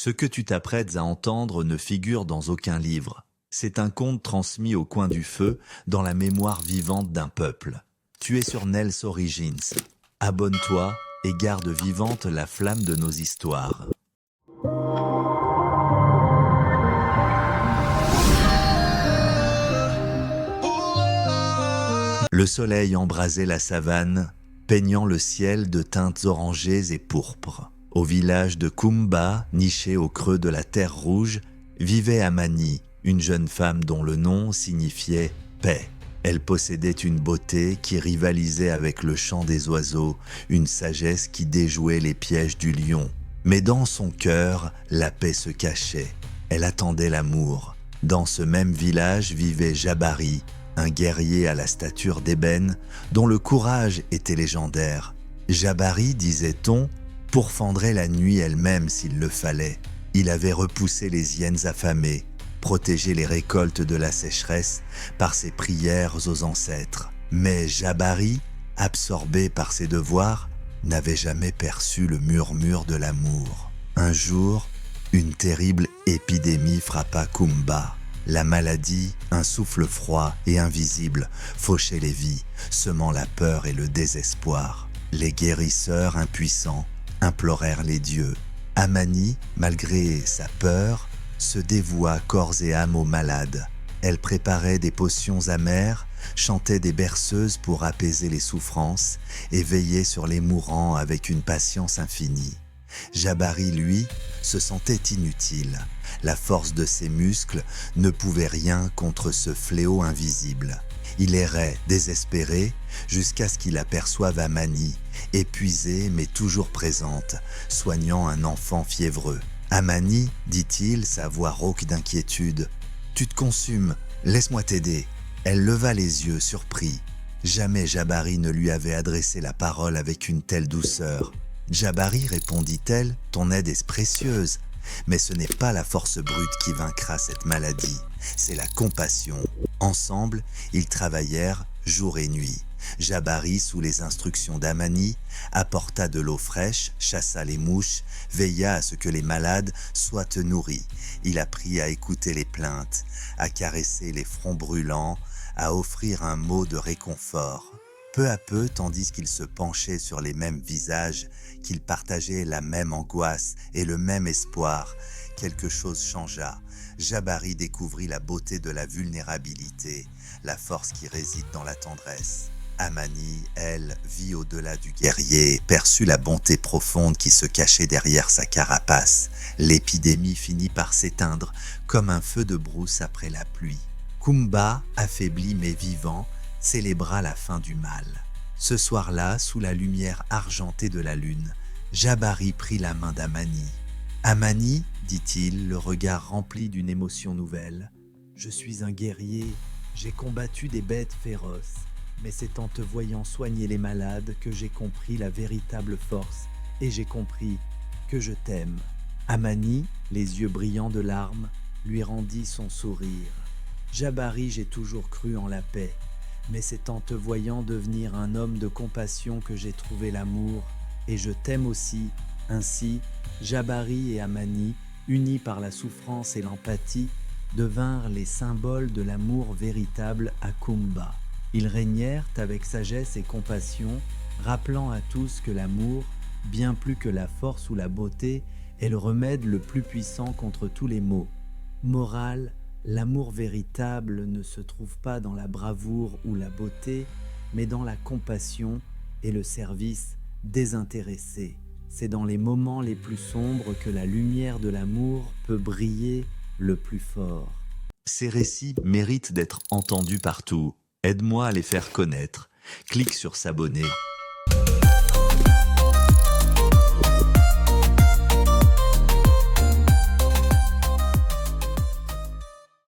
Ce que tu t'apprêtes à entendre ne figure dans aucun livre. C'est un conte transmis au coin du feu, dans la mémoire vivante d'un peuple. Tu es sur Nels Origins. Abonne-toi et garde vivante la flamme de nos histoires. Le soleil embrasait la savane, peignant le ciel de teintes orangées et pourpres. Au village de Kumba, niché au creux de la terre rouge, vivait Amani, une jeune femme dont le nom signifiait paix. Elle possédait une beauté qui rivalisait avec le chant des oiseaux, une sagesse qui déjouait les pièges du lion. Mais dans son cœur, la paix se cachait. Elle attendait l'amour. Dans ce même village vivait Jabari, un guerrier à la stature d'ébène, dont le courage était légendaire. Jabari, disait-on, pourfendrait la nuit elle-même s'il le fallait. Il avait repoussé les hyènes affamées, protégé les récoltes de la sécheresse par ses prières aux ancêtres. Mais Jabari, absorbé par ses devoirs, n'avait jamais perçu le murmure de l'amour. Un jour, une terrible épidémie frappa Kumba. La maladie, un souffle froid et invisible, fauchait les vies, semant la peur et le désespoir. Les guérisseurs impuissants implorèrent les dieux. Amani, malgré sa peur, se dévoua corps et âme aux malades. Elle préparait des potions amères, chantait des berceuses pour apaiser les souffrances et veillait sur les mourants avec une patience infinie. Jabari, lui, se sentait inutile. La force de ses muscles ne pouvait rien contre ce fléau invisible. Il errait, désespéré, jusqu'à ce qu'il aperçoive Amani, épuisée mais toujours présente, soignant un enfant fiévreux. « Amani, dit-il, sa voix rauque d'inquiétude, « tu te consumes, laisse-moi t'aider. » Elle leva les yeux, surpris. Jamais Jabari ne lui avait adressé la parole avec une telle douceur. « Jabari, répondit-elle, ton aide est précieuse. Mais ce n'est pas la force brute qui vaincra cette maladie, c'est la compassion. » Ensemble, ils travaillèrent jour et nuit. Jabari, sous les instructions d'Amani, apporta de l'eau fraîche, chassa les mouches, veilla à ce que les malades soient nourris. Il apprit à écouter les plaintes, à caresser les fronts brûlants, à offrir un mot de réconfort. Peu à peu, tandis qu'il se penchait sur les mêmes visages, qu'il partageait la même angoisse et le même espoir, quelque chose changea. Jabari découvrit la beauté de la vulnérabilité, la force qui réside dans la tendresse. Amani, elle, vit au-delà du guerrier et perçut la bonté profonde qui se cachait derrière sa carapace. L'épidémie finit par s'éteindre, comme un feu de brousse après la pluie. Kumba, affaibli mais vivant, célébra la fin du mal. Ce soir-là, sous la lumière argentée de la lune, Jabari prit la main d'Amani. « Amani, dit-il, le regard rempli d'une émotion nouvelle, « je suis un guerrier, j'ai combattu des bêtes féroces, mais c'est en te voyant soigner les malades que j'ai compris la véritable force et j'ai compris que je t'aime. » Amani, les yeux brillants de larmes, lui rendit son sourire. « Jabari, j'ai toujours cru en la paix. Mais c'est en te voyant devenir un homme de compassion que j'ai trouvé l'amour, et je t'aime aussi. » Ainsi, Jabari et Amani, unis par la souffrance et l'empathie, devinrent les symboles de l'amour véritable à Kumba. Ils régnèrent avec sagesse et compassion, rappelant à tous que l'amour, bien plus que la force ou la beauté, est le remède le plus puissant contre tous les maux. Morale, l'amour véritable ne se trouve pas dans la bravoure ou la beauté, mais dans la compassion et le service désintéressé. C'est dans les moments les plus sombres que la lumière de l'amour peut briller le plus fort. Ces récits méritent d'être entendus partout. Aide-moi à les faire connaître. Clique sur s'abonner